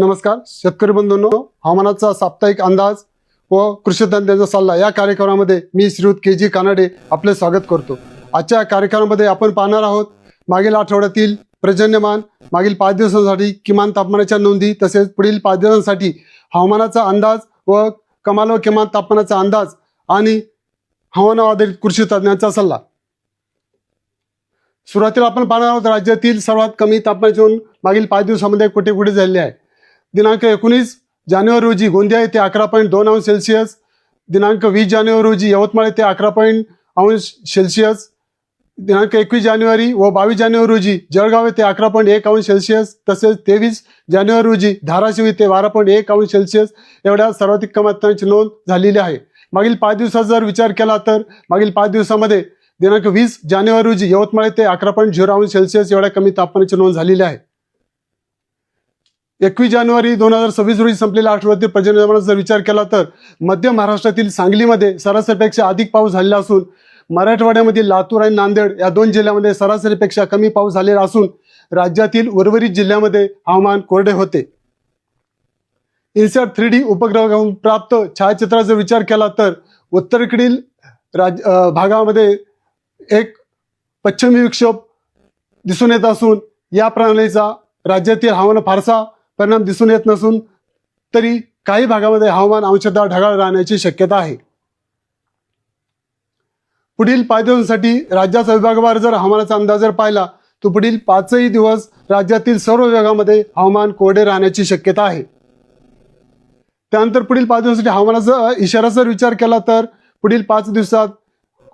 नमस्कार शेतकरी बंधूंनो, हवामानाचा साप्ताहिक अंदाज व कृषी तज्ञांचा सल्ला या कार्यक्रमामध्ये मी श्रीयुत के.जी. कानडे आपले स्वागत करतो। आजच्या कार्यक्रमामध्ये आपण पाहणार आहोत मागील आठवड्यातील पर्जन्यमान, मागील 5 दिवसांसाठी किमान तापमानाच्या नोंदी, तसेच पुढील 5 दिवसांसाठी हवामानाचा अंदाज व कमाल व किमान तापमानाचा अंदाज आणि हवामान आधारित कृषी तज्ञांचा सल्ला। सुरुवातीला आपण पाहणार आहोत राज्यातील सर्वात कमी तापमानाची नोंद मागील 5 दिवसांमध्ये कुठे कुठे झालेली आहे। दिनांक 19 जानेवारी रोजी गोंदिया येथे 11.2 अंश सेल्सिअस, दिनांक 20 जानेवारी रोजी यवतमाळ येथे 11 अंश सेल्सिअस, दिनांक 21 जानेवारी व 22 जानेवारी रोजी जळगाव येथे 11.1 अंश सेल्सिअस, तसेच 23 जानेवारी रोजी धाराशिव येथे 12.1 अंश सेल्सिअस एवढ्या सर्वाधिक कमी तापमानाची नोंद झालेली आहे। मागील 5 दिवसाचा जर विचार केला तर मागील 5 दिवसामध्ये दिनांक 20 जानेवारी रोजी यवतमाळ येथे 11.0 अंश सेल्सिअस एवढ्या कमी तापमानाची नोंद झालेली आहे। 21 जानेवारी 2026 रोजी संपलेल्या आठवड्यातील पर्जन्यमानाचा जर विचार केला तर मध्य महाराष्ट्रातील सांगलीमध्ये सरासरीपेक्षा अधिक पाऊस झालेला असून मराठवाड्यामधील लातूर आणि नांदेड या 2 जिल्ह्यांमध्ये सरासरीपेक्षा कमी पाऊस झालेला असून राज्यातील उर्वरित जिल्ह्यांमध्ये हवामान कोरडे होते। इन्सॅट 3D उपग्रहावरून प्राप्त छायाचित्राचा जर विचार केला तर उत्तरेकडील भागामध्ये एक पश्चिमी विक्षोभ दिसून येत असून या प्रणालीचा राज्यातील हवामान फारसा परिणाम दिसून येत नसून तरी काही भागामध्ये हवामान अंशतः ढगाळ राहण्याची शक्यता आहे। पुढील 5 दिवसांसाठी राज्याचा विभागवार जर हवामानाचा अंदाज जर पाहिला तर पुढील 5 दिवस राज्यातील सर्व विभागामध्ये हवामान कोरडे राहण्याची शक्यता आहे। त्यानंतर पुढील 5 दिवसांसाठी हवामानाचा इशाराचा विचार केला तर पुढील 5 दिवसात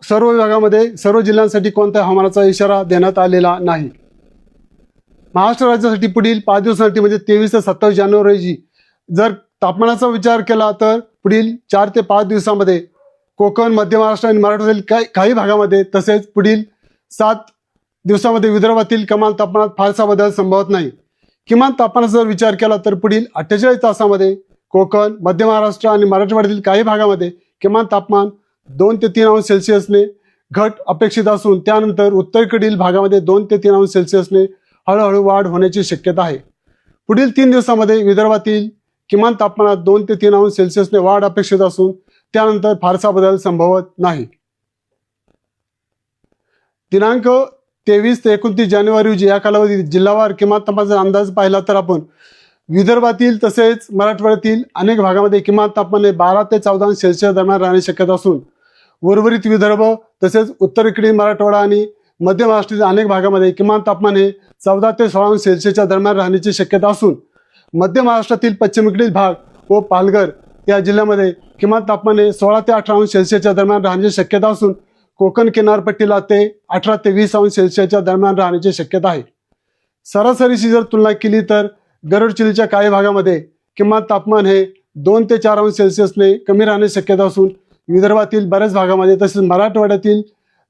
सर्व विभागामध्ये सर्व जिल्ह्यांसाठी कोणत्या हवामानाचा इशारा देण्यात आलेला नाही। महाराष्ट्र राज्यासाठी पुढील 5 दिवसांसाठी म्हणजे 23 ते 27 जानेवारी रोजी जर तापमानाचा विचार केला तर पुढील 4 ते 5 दिवसांमध्ये कोकण, मध्य महाराष्ट्र आणि मराठवाड्यातील काही भागामध्ये, तसेच पुढील 7 दिवसांमध्ये विदर्भातील कमाल तापमानात फारसा बदल संभवत नाही। किमान तापमानाचा जर विचार केला तर पुढील 48 तासामध्ये कोकण, मध्य महाराष्ट्र आणि मराठवाड्यातील काही भागामध्ये किमान तापमान 2 ते 3 अंश सेल्सिअसने घट अपेक्षित असून त्यानंतर उत्तरेकडील भागामध्ये 2 ते 3 अंश सेल्सिअसने हळूहळू वाढ होण्याची शक्यता आहे। पुढील 3 दिवसांमध्ये विदर्भातील किमान तापमानात 2 ते 3 अंश सेल्सिअसने वाढ अपेक्षित असून त्यानंतर फारसा बदल संभवत नाही। दिनांक 23 ते 29 जानेवारी रोजी या कालावधीत जिल्हावार किमान तापमानाचा अंदाज पाहिला तर आपण विदर्भातील तसेच मराठवाड्यातील अनेक भागामध्ये किमान तापमान 12 ते 14 अंश सेल्सिअस दरम्यान राहण्याची शक्यता असून उर्वरित विदर्भ तसेच उत्तरेकडील मराठवाडा आणि मध्य महाराष्ट्रातील अनेक भागामध्ये किमान तापमान 14 ते 16 अंश सेल्सिअसच्या दरम्यान राहण्याची शक्यता असून मध्य महाराष्ट्रातील पश्चिमेकडील भाग व पालघर या जिल्ह्यामध्ये किमान तापमान 16 ते 18 अंश सेल्सिअसच्या दरम्यान राहण्याची शक्यता असून कोकण किनारपट्टीला ते 18 ते 20 अंश सेल्सिअसच्या दरम्यान राहण्याची शक्यता आहे। सरासरीशी जर तुलना केली तर गडचिरोलीच्या काही भागामध्ये किमान तापमान 2 ते 4 अंश सेल्सिअसने कमी राहण्याची शक्यता असून विदर्भातील बऱ्याच भागामध्ये तसेच मराठवाड्यातील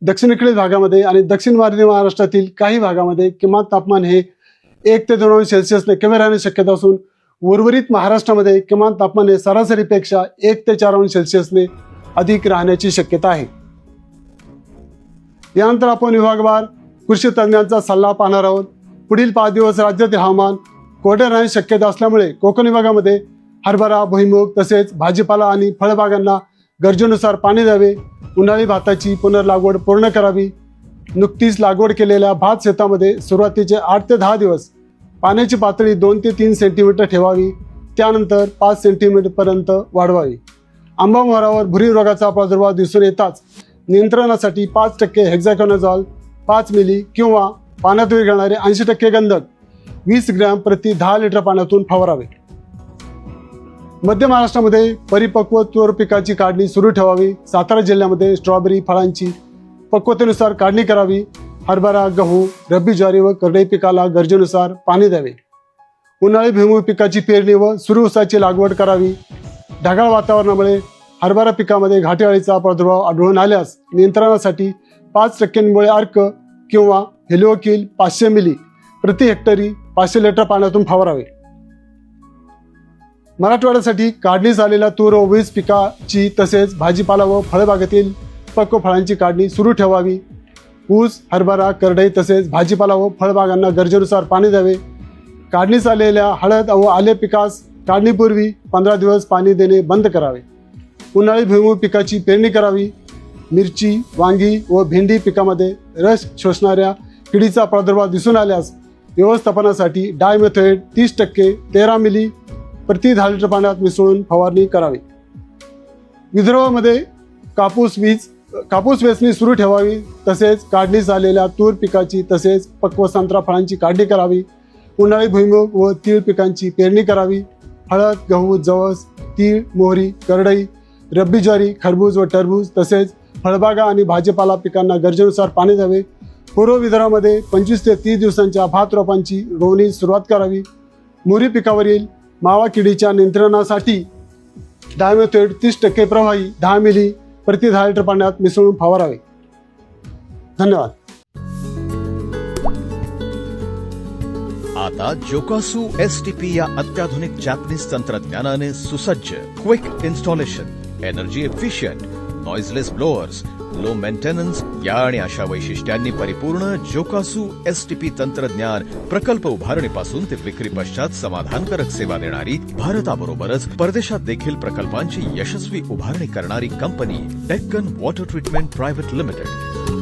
दक्षिणेकडील भागामध्ये आणि दक्षिण महाराष्ट्रातील काही भागामध्ये किमान तापमान 1 ते 2 अंश सेल्सिअसने कमी राहण्याची शक्यता असून उर्वरित महाराष्ट्रामध्ये किमान तापमान सरासरीपेक्षा 1 ते 4 अंश सेल्सिअसने अधिक राहण्याची शक्यता आहे। यानंतर आपण विभागवार कृषी तज्ञांचा सल्ला पाहणार आहोत। पुढील 5 दिवस राज्यातील हवामान कोरडे राहण्याची शक्यता असल्यामुळे कोकण विभागामध्ये हरभरा, भुईमूग तसेच भाजीपाला आणि फळबागांना गरजेनुसार पाणी द्यावे। उन्हाळी भाताची पुनर्लागवड पूर्ण करावी। नुकतीच लागवड केलेल्या भात शेतामध्ये सुरुवातीचे 8 ते 10 दिवस पाण्याची पातळी 2 ते 3 सेंटीमीटर ठेवावी, त्यानंतर 5 सेंटीमीटर पर्यंत वाढवावी। आंबा मोहरावर भुरी रोगाचा प्रादुर्भाव दिसून येताच नियंत्रणासाठी 5% हेक्झाकोनाझोल 5 मिली किंवा पाण्यात विरघळणारे 80% गंधक 20 ग्रॅम प्रति 10 लिटर पाण्यातून फवारावे। मध्य महाराष्ट्रामध्ये परिपक्व तूर पिकाची काढणी सुरू ठेवावी। सातारा जिल्ह्यामध्ये स्ट्रॉबेरी फळांची पक्वतेनुसार काढणी करावी। हरभरा, गहू, रब्बी ज्वारी व करडई पिकाला गरजेनुसार पाणी द्यावे। उन्हाळी भुईमूग पिकाची पेरणी व सुरू ऊसाची लागवड करावी। ढगाळ वातावरणामुळे हरभरा पिकामध्ये घाटे अळीचा प्रादुर्भाव आढळून आल्यास नियंत्रणासाठी 5% निंबोळी अर्क किंवा हेलिओकिल 500 मिली प्रति हेक्टरी 500 लिटर पाण्यातून फवारावे। मराठवाड्यासाठी काढणी झालेल्या तूर व वीज पिकाची तसेच भाजीपाला व फळबागेतील पक्व फळांची काढणी सुरू ठेवावी। ऊस, हरभरा, करडई तसेच भाजीपाला व फळबागांना गरजेनुसार पाणी द्यावे। काढणीस आलेल्या हळद व आले पिकास काढणीपूर्वी 15 दिवस पाणी देणे बंद करावे. उन्हाळी भुईमूग पिकाची पेरणी करावी. मिरची, वांगी व भेंडी पिकामध्ये रस शोषणाऱ्या किडीचा प्रादुर्भाव दिसून आल्यास व्यवस्थापनासाठी डायमेथोएट 30% 13 मिली प्रति 10 लिटर पाण्यात मिसळून फवारणी करावी. विदर्भामध्ये कापूस वेचणी सुरू ठेवावी. तसेच काढणीस आलेल्या तूर पिकाची तसेच पक्व संत्रा फळांची काढणी करावी. उन्हाळी भुईमूग व तीळ पिकांची पेरणी करावी. हळद, गहू, जवस, तीळ, मोहरी, करडई, रब्बी ज्वारी, खरबूज व टरबूज तसेच फळबागा आणि भाजीपाला पिकांना गरजेनुसार पाणी द्यावे. पूर्व विदर्भामध्ये 25 ते 30 दिवसांच्या भात रोपांची रोवणी सुरुवात करावी. मोहरी पिकावरील मावा किडीच्या नियंत्रणासाठी डायमेथोएट 30% प्रवाही 10 मिली प्रति 10 लिटर पाण्यात मिसळून फवारावे. धन्यवाद. आता जोकासू STP या अत्याधुनिक जॅपनीज तंत्रज्ञानाने सुसज्ज, quick installation, energy efficient, noiseless blowers, low maintenance या आणि अशा वैशिष्ट्यांनी परिपूर्ण जोकासू STP तंत्रज्ञान प्रकल्प उभारणीपासून ते विक्री पश्चात समाधानकारक सेवा देणारी, भारताबरोबरच परदेशात देखील प्रकल्पांची यशस्वी उभारणी करणारी company Deccan water treatment private limited.